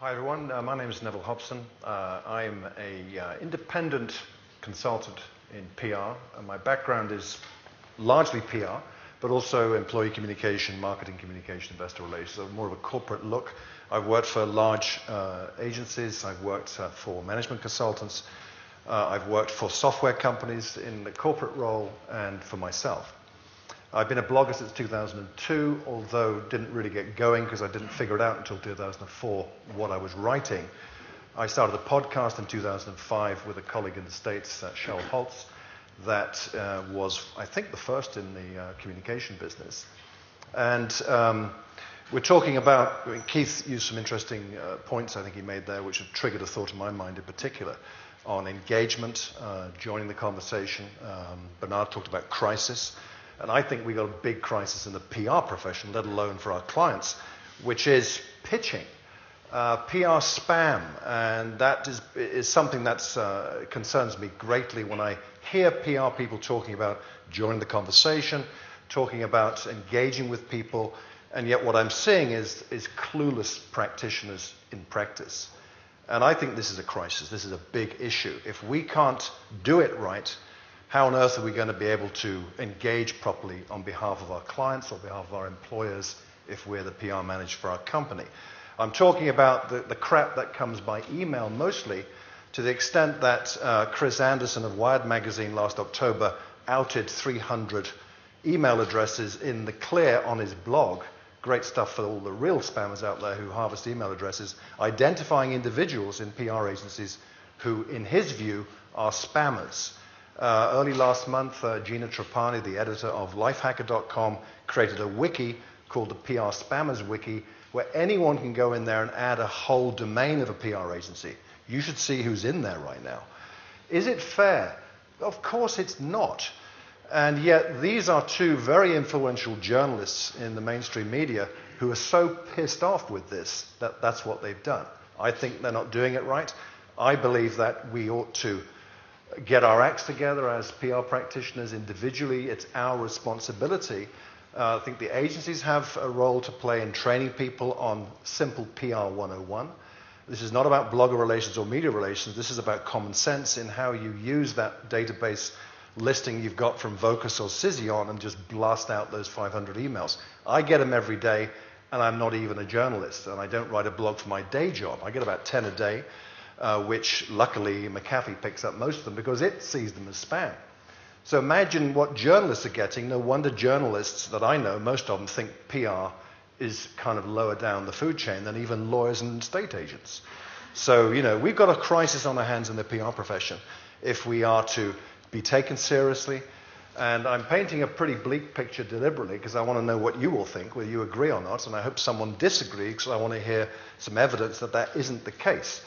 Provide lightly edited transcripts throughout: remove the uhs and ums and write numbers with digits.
Hi everyone, my name is Neville Hobson. I'm an independent consultant in PR, and my background is largely PR, but also employee communication, marketing communication, investor relations, so more of a corporate look. I've worked for large agencies, I've worked for management consultants, I've worked for software companies in the corporate role, and for myself. I've been a blogger since 2002, although didn't really get going because I didn't figure it out until 2004 what I was writing. I started a podcast in 2005 with a colleague in the States, Shel Holtz, that was, I think, the first in the communication business. And we're talking about, Keith used some interesting points I think he made there, which have triggered a thought in my mind in particular, on engagement, joining the conversation. Bernard talked about crisis. And I think we've got a big crisis in the PR profession, let alone for our clients, which is pitching. PR spam, and that is something that concerns me greatly when I hear PR people talking about joining the conversation, talking about engaging with people, and yet what I'm seeing is clueless practitioners in practice. And I think this is a crisis. This is a big issue. If we can't do it right, how on earth are we going to be able to engage properly on behalf of our clients or behalf of our employers if we're the PR manager for our company? I'm talking about the crap that comes by email mostly, to the extent that Chris Anderson of Wired magazine last October outed 300 email addresses in the clear on his blog. Great stuff for all the real spammers out there who harvest email addresses, identifying individuals in PR agencies who, in his view, are spammers. Early last month, Gina Trapani, the editor of Lifehacker.com, created a wiki called the PR Spammers Wiki, where anyone can go in there and add a whole domain of a PR agency. You should see who's in there right now. Is it fair? Of course it's not. And yet these are two very influential journalists in the mainstream media who are so pissed off with this that that's what they've done. I think they're not doing it right. I believe that we ought to get our acts together as PR practitioners individually. It's our responsibility. I think the agencies have a role to play in training people on simple PR 101. This is not about blogger relations or media relations. This is about common sense in how you use that database listing you've got from Vocus or Cision and just blast out those 500 emails. I get them every day, and I'm not even a journalist, and I don't write a blog for my day job. I get about 10 a day. Which luckily McAfee picks up most of them because it sees them as spam. So imagine what journalists are getting. No wonder journalists that I know, most of them think PR is kind of lower down the food chain than even lawyers and estate agents. So, we've got a crisis on our hands in the PR profession if we are to be taken seriously. And I'm painting a pretty bleak picture deliberately because I want to know what you all think, whether you agree or not, and I hope someone disagrees because I want to hear some evidence that that isn't the case.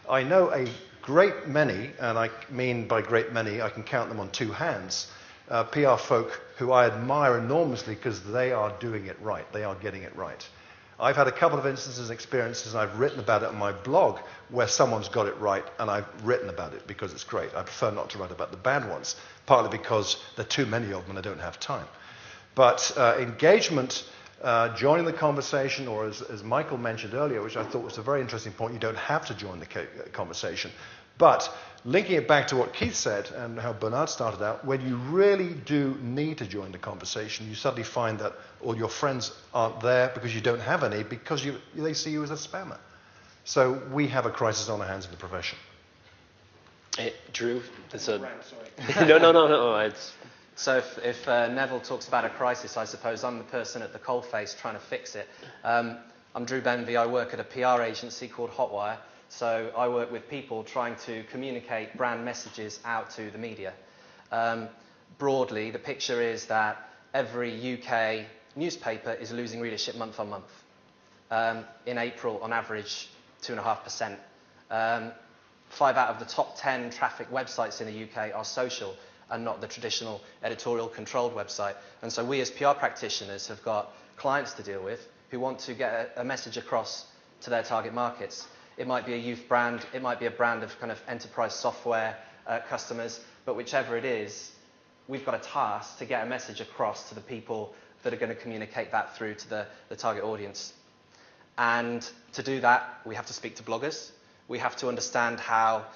I know a great many, and I mean by great many, I can count them on two hands, PR folk who I admire enormously because they are doing it right. They are getting it right. I've had a couple of instances and experiences, and I've written about it on my blog, where someone's got it right, and I've written about it because it's great. I prefer not to write about the bad ones, partly because there are too many of them and I don't have time. But engagement, joining the conversation, or as Michael mentioned earlier, which I thought was a very interesting point, you don't have to join the conversation. But linking it back to what Keith said and how Bernard started out, when you really do need to join the conversation, you suddenly find that all your friends aren't there because you don't have any, because they see you as a spammer. So we have a crisis on our hands in the profession. Drew, sorry. No. So if Neville talks about a crisis, I suppose I'm the person at the coalface trying to fix it. I'm Drew Benvey. I work at a PR agency called Hotwire. So I work with people trying to communicate brand messages out to the media. Broadly, the picture is that every UK newspaper is losing readership month on month. In April, on average, 2.5%. 5 out of the top 10 traffic websites in the UK are social and not the traditional editorial controlled website. And so we as PR practitioners have got clients to deal with who want to get a message across to their target markets. It might be a youth brand, it might be a brand of kind of enterprise software customers, but whichever it is, we've got a task to get a message across to the people that are going to communicate that through to the target audience. And to do that, we have to speak to bloggers. We have to understand how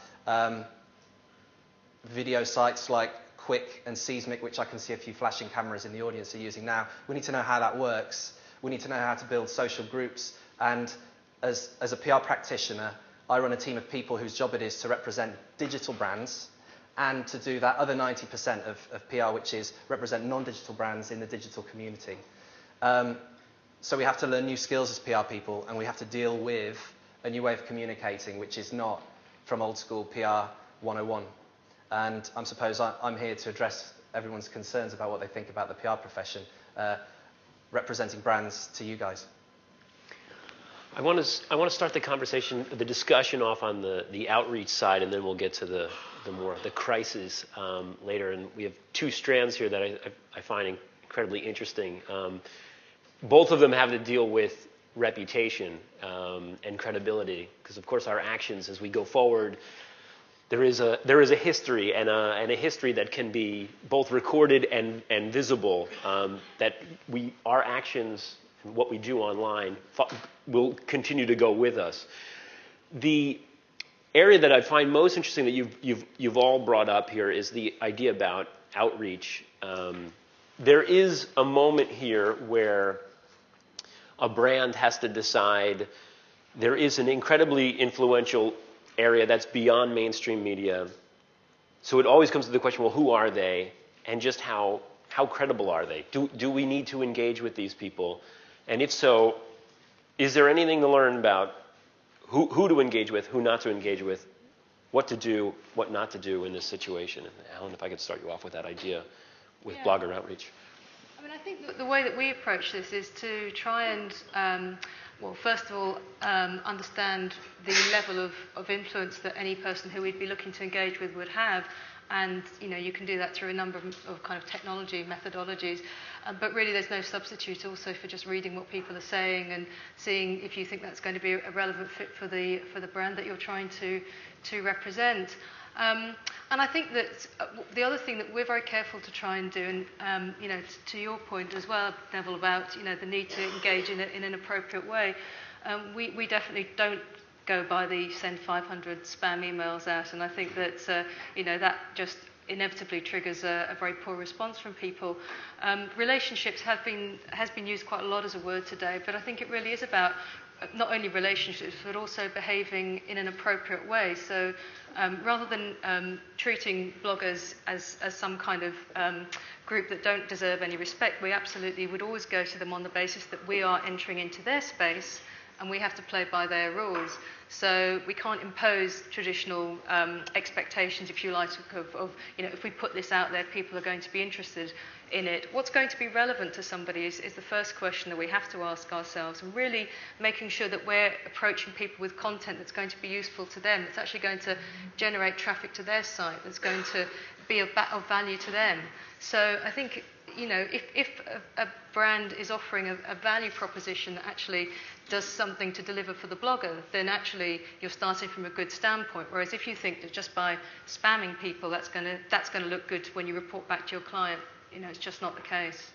video sites like Quick and Seismic, which I can see a few flashing cameras in the audience are using now, we need to know how that works. We need to know how to build social groups. And as a PR practitioner, I run a team of people whose job it is to represent digital brands and to do that other 90% of PR, which is represent non-digital brands in the digital community. So we have to learn new skills as PR people, and we have to deal with a new way of communicating, which is not from old school PR 101. And I suppose I'm here to address everyone's concerns about what they think about the PR profession, representing brands to you guys. I want to start the discussion off on the outreach side, and then we'll get to the crisis later. And we have two strands here that I find incredibly interesting. Both of them have to deal with reputation and credibility, because of course our actions as we go forward, there is a history and a history that can be both recorded and visible, that our actions and what we do online will continue to go with us. The area that I find most interesting that you've all brought up here is the idea about outreach. There is a moment here where a brand has to decide there is an incredibly influential area that's beyond mainstream media. So it always comes to the question, well, who are they? And just how credible are they? Do we need to engage with these people? And if so, is there anything to learn about who to engage with, who not to engage with, what to do, what not to do in this situation? And Alan, if I could start you off with that idea with blogger outreach. I mean, I think the way that we approach this is to try and, well, first of all, understand the level of influence that any person who we'd be looking to engage with would have. And, you can do that through a number of kind of technology methodologies. But really, there's no substitute also for just reading what people are saying and seeing if you think that's going to be a relevant fit for the brand that you're trying to represent. And I think that the other thing that we're very careful to try and do, and to your point as well, Neville, about the need to engage in an appropriate way, we definitely don't go by the send 500 spam emails out, and I think that that just inevitably triggers a very poor response from people. Relationships has been used quite a lot as a word today, but I think it really is about not only relationships, but also behaving in an appropriate way. So rather than treating bloggers as some kind of group that don't deserve any respect, we absolutely would always go to them on the basis that we are entering into their space and we have to play by their rules. So we can't impose traditional expectations, if you like, of if we put this out there, people are going to be interested in it. What's going to be relevant to somebody is the first question that we have to ask ourselves, and really making sure that we're approaching people with content that's going to be useful to them, that's actually going to generate traffic to their site, that's going to be of value to them. So I think, if a brand is offering a value proposition that actually does something to deliver for the blogger, then actually you're starting from a good standpoint. Whereas if you think that just by spamming people, that's going to look good when you report back to your client, it's just not the case.